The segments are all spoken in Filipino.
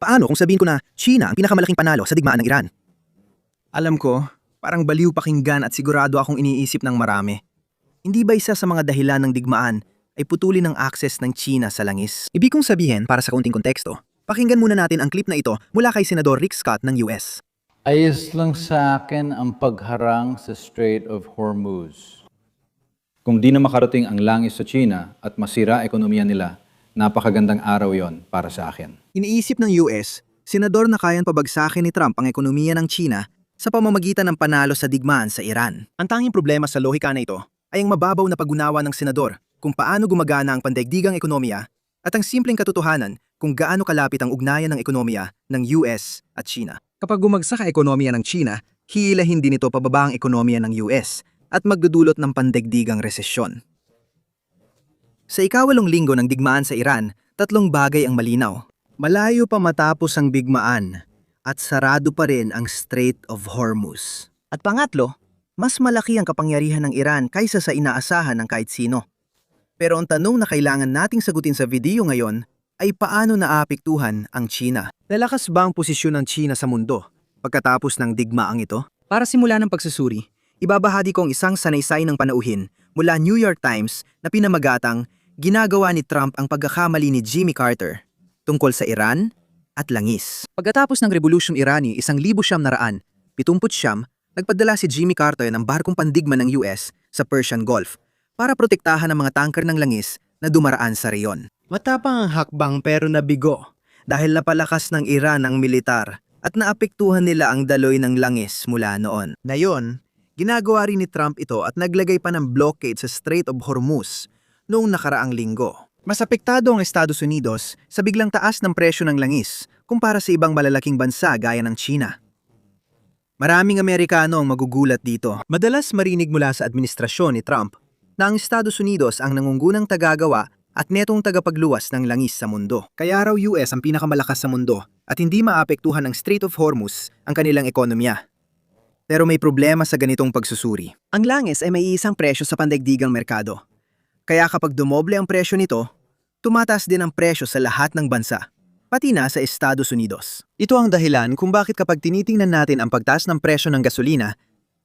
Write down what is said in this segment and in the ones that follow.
Paano kung sabihin ko na China ang pinakamalaking panalo sa digmaan ng Iran? Alam ko, parang baliw pakinggan at sigurado akong iniisip ng marami. Hindi ba isa sa mga dahilan ng digmaan ay putulin ng access ng China sa langis? Ibig kong sabihin, para sa kaunting konteksto, pakinggan muna natin ang clip na ito mula kay Senador Rick Scott ng US. Ayos lang sa akin ang pagharang sa Strait of Hormuz. Kung di na makarating ang langis sa China at masira ekonomiya nila, napakagandang araw yon para sa akin. Iniisip ng US, senador na kayang pabagsakin ni Trump ang ekonomiya ng China sa pamamagitan ng panalo sa digmaan sa Iran. Ang tanging problema sa lohika na ito ay ang mababaw na pag-unawa ng senador kung paano gumagana ang pandaigdigang ekonomiya at ang simpleng katotohanan kung gaano kalapit ang ugnayan ng ekonomiya ng US at China. Kapag gumagsak ang ekonomiya ng China, hihilahin din ito pababa ang ekonomiya ng US at magdudulot ng pandaigdigang resesyon. Sa ikawalong linggo ng digmaan sa Iran, tatlong bagay ang malinaw. Malayo pa matapos ang digmaan at sarado pa rin ang Strait of Hormuz. At pangatlo, mas malaki ang kapangyarihan ng Iran kaysa sa inaasahan ng kahit sino. Pero ang tanong na kailangan nating sagutin sa video ngayon ay paano naapektuhan ang China? Lalakas ba ang posisyon ng China sa mundo pagkatapos ng digmaang ito? Para simula ng pagsusuri, ibabahagi ko ang isang sanaysay ng panauhin mula New York Times na pinamagatang ginagawa ni Trump ang pagkakamali ni Jimmy Carter tungkol sa Iran at langis. Pagkatapos ng Revolusyong Irani 1979, nagpadala si Jimmy Carter ng barkong pandigma ng US sa Persian Gulf para protektahan ang mga tanker ng langis na dumaraan sa reyon. Matapang ang hakbang pero nabigo dahil napalakas ng Iran ang militar at naapektuhan nila ang daloy ng langis mula noon. Ngayon, ginagawa rin ni Trump ito at naglagay pa ng blockade sa Strait of Hormuz noong nakaraang linggo. Mas apektado ang Estados Unidos sa biglang taas ng presyo ng langis kumpara sa ibang malalaking bansa gaya ng China. Maraming Amerikano ang magugulat dito. Madalas marinig mula sa administrasyon ni Trump na ang Estados Unidos ang nangungunang tagagawa at netong tagapagluwas ng langis sa mundo. Kaya raw US ang pinakamalakas sa mundo at hindi maapektuhan ng Strait of Hormuz ang kanilang ekonomiya. Pero may problema sa ganitong pagsusuri. Ang langis ay may isang presyo sa pandaigdigang merkado. Kaya kapag dumoble ang presyo nito, tumataas din ang presyo sa lahat ng bansa, pati na sa Estados Unidos. Ito ang dahilan kung bakit kapag tinitingnan natin ang pagtaas ng presyo ng gasolina,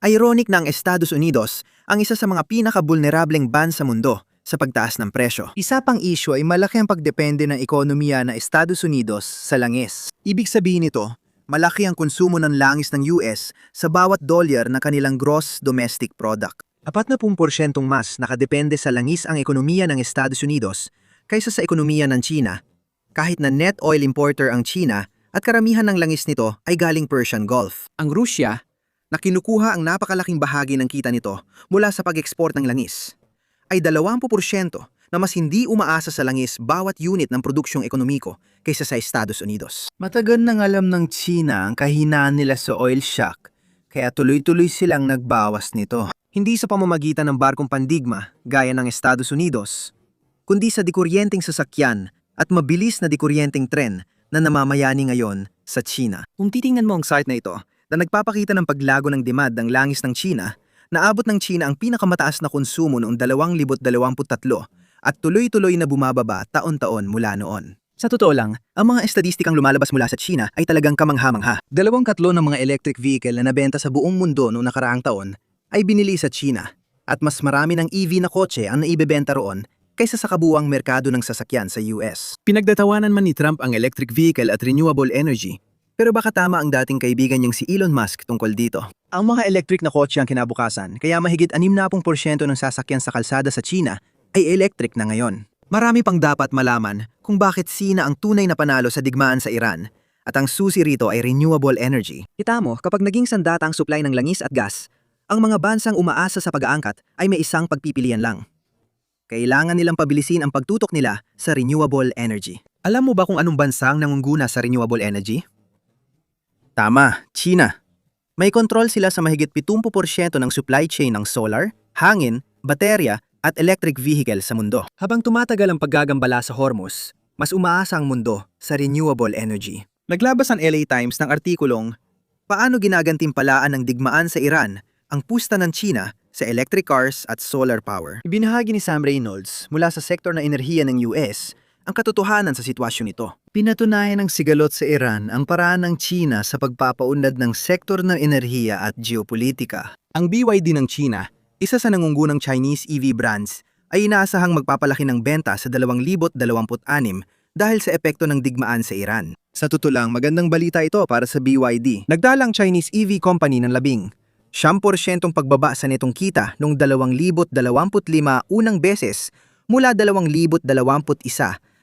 ironic na ang Estados Unidos ang isa sa mga pinaka-vulnerableng bansa sa mundo sa pagtaas ng presyo. Isa pang issue ay malaki ang pagdepende ng ekonomiya ng Estados Unidos sa langis. Ibig sabihin nito, malaki ang konsumo ng langis ng US sa bawat dolyar na kanilang gross domestic product. 40% mas nakadepende sa langis ang ekonomiya ng Estados Unidos kaysa sa ekonomiya ng China, kahit na net oil importer ang China at karamihan ng langis nito ay galing Persian Gulf. Ang Rusya, na kinukuha ang napakalaking bahagi ng kita nito mula sa pag-export ng langis, ay 20% na mas hindi umaasa sa langis bawat unit ng produksyong ekonomiko kaysa sa Estados Unidos. Matagal nang alam ng China ang kahinaan nila sa oil shock, kaya tuloy-tuloy silang nagbawas nito. Hindi sa pamamagitan ng barkong pandigma gaya ng Estados Unidos, kundi sa dikuryenteng sasakyan at mabilis na dikuryenteng tren na namamayani ngayon sa China. Kung titingnan mo ang site na ito na nagpapakita ng paglago ng demand ng langis ng China, naabot ng China ang pinakamataas na konsumo noong 2023 at tuloy-tuloy na bumababa taon-taon mula noon. Sa totoo lang, ang mga estadistikang lumalabas mula sa China ay talagang kamangha-mangha. 2/3 ng mga electric vehicle na nabenta sa buong mundo noong nakaraang taon ay binili sa China at mas marami ng EV na kotse ang naibebenta roon kaysa sa kabuuang merkado ng sasakyan sa US. Pinagdatawanan man ni Trump ang electric vehicle at renewable energy, pero baka tama ang dating kaibigan niyang si Elon Musk tungkol dito. Ang mga electric na kotse ang kinabukasan, kaya mahigit 60% ng sasakyan sa kalsada sa China ay electric na ngayon. Marami pang dapat malaman kung bakit Sina ang tunay na panalo sa digmaan sa Iran at ang susi rito ay renewable energy. Kita mo, kapag naging sandata ang supply ng langis at gas, ang mga bansang umaasa sa pag-aangkat ay may isang pagpipilian lang. Kailangan nilang pabilisin ang pagtutok nila sa renewable energy. Alam mo ba kung anong bansa ang nangunguna sa renewable energy? Tama, China. May kontrol sila sa mahigit 70% ng supply chain ng solar, hangin, baterya at electric vehicle sa mundo. Habang tumatagal ang paggagambala sa Hormuz, mas umaasa ang mundo sa renewable energy. Naglabas ang LA Times ng artikulong, "Paano ginagantimpalaan ng digmaan sa Iran ang pusta ng China sa electric cars at solar power?" Ibinahagi ni Sam Reynolds mula sa sektor na enerhiya ng US ang katotohanan sa sitwasyon ito. Pinatunayan ng sigalot sa Iran ang paraan ng China sa pagpapaunlad ng sektor ng enerhiya at geopolitika. Ang BYD ng China, isa sa nangungunang Chinese EV brands, ay inaasahang magpapalaki ng benta sa 2026 dahil sa epekto ng digmaan sa Iran. Sa totoo lang, magandang balita ito para sa BYD. Nagdalang Chinese EV company ng 10% pagbaba sa netong kita noong 2025 unang beses mula 2021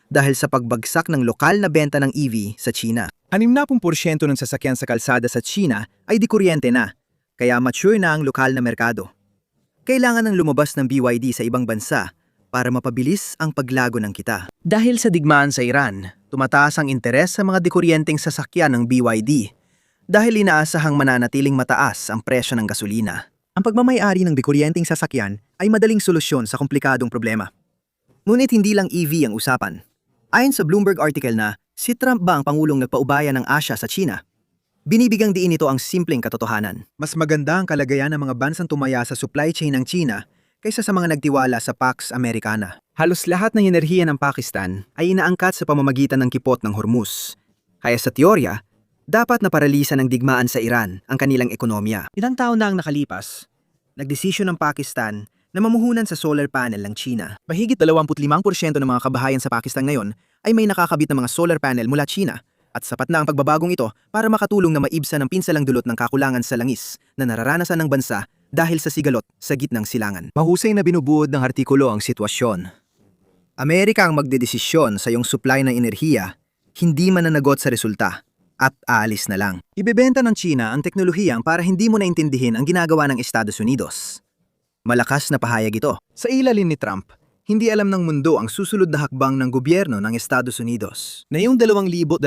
dahil sa pagbagsak ng lokal na benta ng EV sa China. 60% ng sasakyan sa kalsada sa China ay dikuryente na, kaya mature na ang lokal na merkado. Kailangan ng lumabas ng BYD sa ibang bansa para mapabilis ang paglago ng kita. Dahil sa digmaan sa Iran, tumataas ang interes sa mga dikuryenteng sasakyan ng BYD dahil inaasahang mananatiling mataas ang presyo ng gasolina. Ang pagmamay-ari ng dikuryenteng sasakyan ay madaling solusyon sa komplikadong problema. Ngunit hindi lang EV ang usapan. Ayon sa Bloomberg article na, si Trump ba ang pangulong nagpaubaya ng Asya sa China? Binibigyang diin ito ang simpleng katotohanan. Mas maganda ang kalagayan ng mga bansang tumaya sa supply chain ng China kaysa sa mga nagtiwala sa Pax Americana. Halos lahat ng enerhiya ng Pakistan ay inaangkat sa pamamagitan ng kipot ng Hormuz. Kaya sa teorya, dapat na paralisan ng digmaan sa Iran ang kanilang ekonomiya. Ilang taon na ang nakalipas, nagdesisyon ng Pakistan na mamuhunan sa solar panel ng China. Mahigit 25% ng mga kabahayan sa Pakistan ngayon ay may nakakabit na mga solar panel mula China at sapat na ang pagbabagong ito para makatulong na maibsan ang pinsalang dulot ng kakulangan sa langis na nararanasan ng bansa dahil sa sigalot sa gitnang silangan. Mahusay na binubuod ng artikulo ang sitwasyon. Amerika ang magdedesisyon sa iyong supply ng enerhiya, hindi mananagot sa resulta at aalis na lang. Ibebenta ng China ang teknolohiyang para hindi mo naintindihin ang ginagawa ng Estados Unidos. Malakas na pahayag ito. Sa ilalin ni Trump, hindi alam ng mundo ang susunod na hakbang ng gobyerno ng Estados Unidos. Ngayong 2026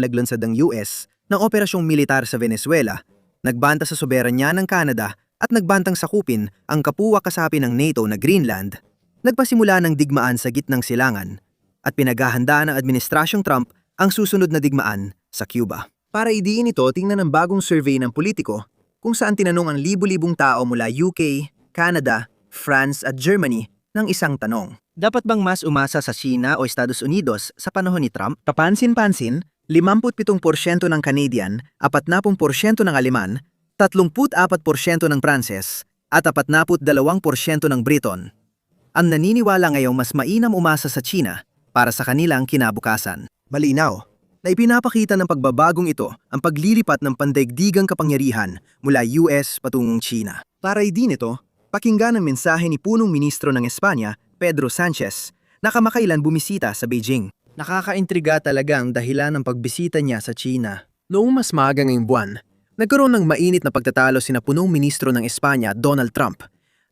naglansad ang US ng operasyong militar sa Venezuela, nagbanta sa soberanya ng Canada at nagbantang sakupin ang kapwa-kasapi ng NATO na Greenland, nagpasimula ng digmaan sa gitnang silangan at pinaghahandaan ng Administrasyong Trump ang susunod na digmaan sa Cuba. Para idiin ito, tingnan ang bagong survey ng Politico kung saan tinanong ang libu-libong tao mula UK, Canada, France at Germany ng isang tanong. Dapat bang mas umasa sa China o Estados Unidos sa panahon ni Trump? Kapansin-pansin, 57% ng Canadian, 40% ng Aleman, 34% ng Pranses, at 42% ng Briton ang naniniwala ngayong mas mainam umasa sa China para sa kanilang kinabukasan. Malinaw na ipinapakita ng pagbabagong ito ang paglilipat ng pandaigdigang kapangyarihan mula US patungong China. Para din ito, pakinggan ang mensahe ni punong ministro ng Espanya, Pedro Sanchez, na kamakailan bumisita sa Beijing. Nakakaintriga talaga ang dahilan ng pagbisita niya sa China. Noong mas maaga ngayong buwan, nagkaroon ng mainit na pagtatalo sina punong ministro ng Espanya, Donald Trump,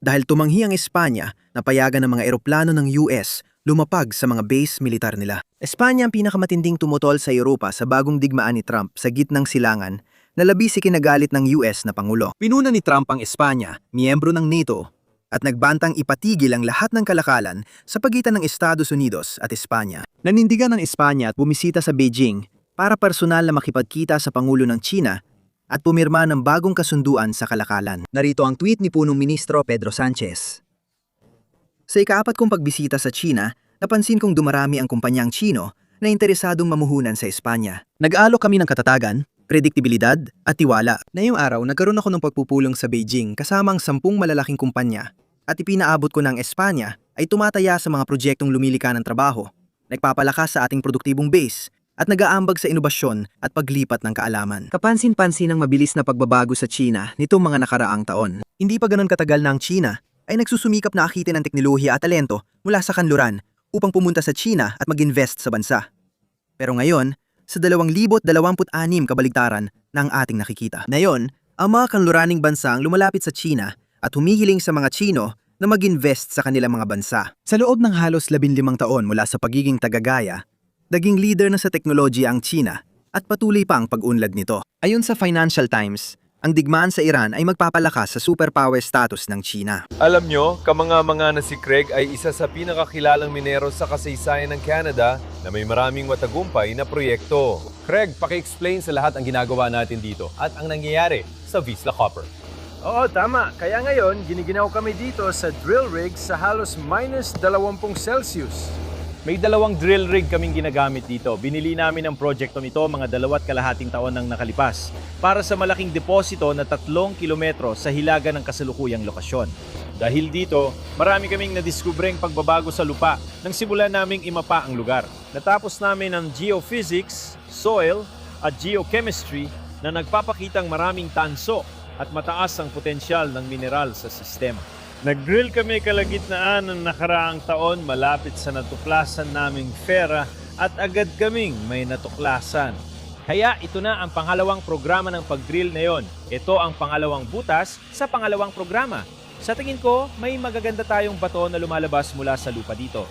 dahil tumanghi ang Espanya na payagan ng mga eroplano ng US lumapag sa mga base militar nila. Espanya ang pinakamatinding tumutol sa Europa sa bagong digmaan ni Trump sa gitnang silangan na labis ikinagalit ng US na Pangulo. Pinuna ni Trump ang Espanya, miyembro ng NATO, at nagbantang ipatigil ang lahat ng kalakalan sa pagitan ng Estados Unidos at Espanya. Nanindigan ng Espanya at bumisita sa Beijing para personal na makipagkita sa Pangulo ng China at pumirma ng bagong kasunduan sa kalakalan. Narito ang tweet ni punong ministro Pedro Sanchez. Sa ika-4 kong pagbisita sa China, napansin kong dumarami ang kumpanyang Chino na interesadong mamuhunan sa Espanya. Nag-aalok kami ng katatagan, prediktibilidad at tiwala. Ngayong araw, nagkaroon ako ng pagpupulong sa Beijing kasama ang 10 malalaking kumpanya at ipinaabot ko ng Espanya ay tumataya sa mga proyektong lumilika ng trabaho, nagpapalakas sa ating produktibong base at nag-aambag sa inobasyon at paglipat ng kaalaman. Kapansin-pansin ang mabilis na pagbabago sa China nitong mga nakaraang taon. Hindi pa ganun katagal na ang China ay nagsusumikap na akitin ng teknolohiya at talento mula sa kanluran upang pumunta sa China at mag-invest sa bansa. Pero ngayon, sa 2026 kabaligtaran na ang ating nakikita. Ngayon, ang mga kanluraning bansa ang lumalapit sa China at humihiling sa mga Chino na mag-invest sa kanilang mga bansa. Sa loob ng halos 15 taon mula sa pagiging tagagaya, naging leader na sa teknolohiya ang China at patuloy pa ang pag-unlad nito. Ayon sa Financial Times, ang digmaan sa Iran ay magpapalakas sa superpower status ng China. Alam nyo, kamanga-manga na si Craig ay isa sa pinakakilalang minero sa kasaysayan ng Canada na may maraming matagumpay na proyekto. Craig, paki-explain sa lahat ang ginagawa natin dito at ang nangyayari sa Vizsla Copper. Oo, tama. Kaya ngayon, giniginaw kami dito sa drill rig sa halos -20 Celsius. May 2 drill rig kaming ginagamit dito. Binili namin ang proyektong ito mga 2.5 taon nang nakalipas para sa malaking deposito na 3 kilometro sa hilaga ng kasalukuyang lokasyon. Dahil dito, marami kaming nadiskubreng pagbabago sa lupa nang simulan naming imapa ang lugar. Natapos namin ang geophysics, soil at geochemistry na nagpapakitang maraming tanso at mataas ang potensyal ng mineral sa sistema. Nag-drill kami kalagitnaan ng nakaraang taon malapit sa natuklasan naming Fera at agad kaming may natuklasan. Kaya ito na ang pangalawang programa ng pag-drill na yon. Ito ang pangalawang butas sa pangalawang programa. Sa tingin ko, may magaganda tayong bato na lumalabas mula sa lupa dito.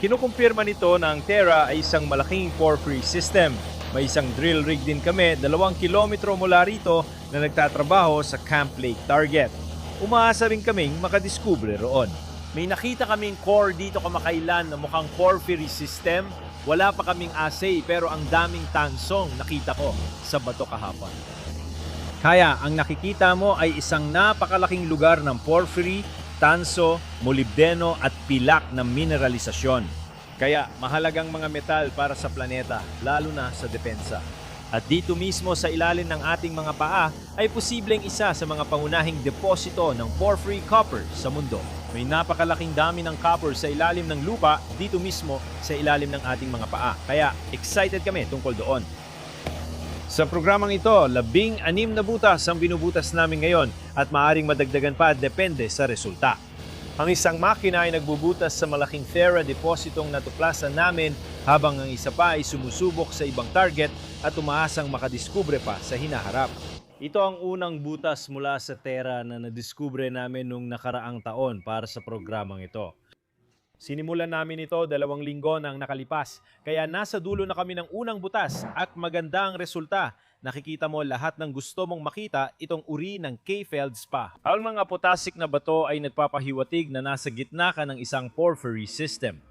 Kinukumpirma nito na ang Terra ay isang malaking porphyry system. May isang drill rig din kami 2 kilometro mula rito na nagtatrabaho sa Camp Lake target. Umaasa rin kaming makadiskubre roon. May nakita kaming core dito kamakailan na mukhang porphyry system. Wala pa kaming assay pero ang daming tansong nakita ko sa bato kahapon. Kaya ang nakikita mo ay isang napakalaking lugar ng porphyry, tanso, molibdeno at pilak na mineralisasyon. Kaya mahalagang mga metal para sa planeta, lalo na sa depensa. At dito mismo sa ilalim ng ating mga paa ay posibleng isa sa mga pangunahing deposito ng porphyry copper sa mundo. May napakalaking dami ng copper sa ilalim ng lupa dito mismo sa ilalim ng ating mga paa. Kaya excited kami tungkol doon. Sa programang ito, 16 na butas ang binubutas namin ngayon at maaaring madagdagan pa depende sa resulta. Ang isang makina ay nagbubutas sa malaking Terra depositong natuklasan namin habang ang isa pa ay sumusubok sa ibang target at umaasang makadiskubre pa sa hinaharap. Ito ang unang butas mula sa Terra na nadiskubre namin nung nakaraang taon para sa programang ito. Sinimulan namin ito 2 linggo nang nakalipas, kaya nasa dulo na kami ng unang butas at maganda ang resulta. Nakikita mo lahat ng gusto mong makita itong uri ng K-Felds pa. Ang mga potasik na bato ay nagpapahiwatig na nasa gitna ka ng isang porphyry system.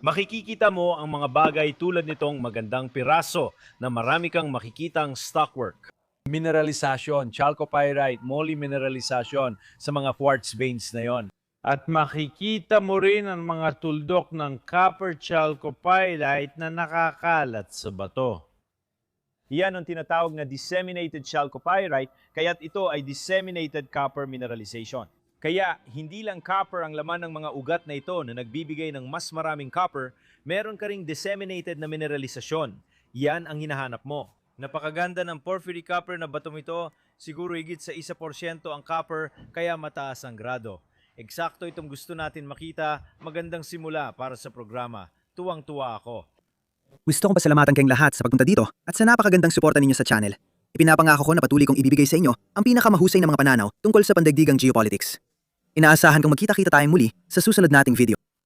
Makikita mo ang mga bagay tulad nitong magandang piraso na marami kang makikitang stockwork. Mineralisasyon, chalcopyrite, moly-mineralisasyon sa mga quartz veins na yon. At makikita mo rin ang mga tuldok ng copper chalcopyrite na nakakalat sa bato. Iyan ang tinatawag na disseminated chalcopyrite, kaya't ito ay disseminated copper mineralization. Kaya hindi lang copper ang laman ng mga ugat na ito na nagbibigay ng mas maraming copper, meron ka ring disseminated na mineralisasyon. Yan ang hinahanap mo. Napakaganda ng porphyry copper na batong ito, siguro higit sa 1% ang copper, kaya mataas ang grado. Eksakto itong gusto natin makita, magandang simula para sa programa. Tuwang-tuwa ako. Gusto kong pasalamatan kayong lahat sa pagpunta dito at sa napakagandang suporta ninyo sa channel. Ipinapangako ko na patuloy kong ibibigay sa inyo ang pinakamahusay na mga pananaw tungkol sa pandaigdigang geopolitics. Inaasahan kong magkita-kita tayong muli sa susunod nating video.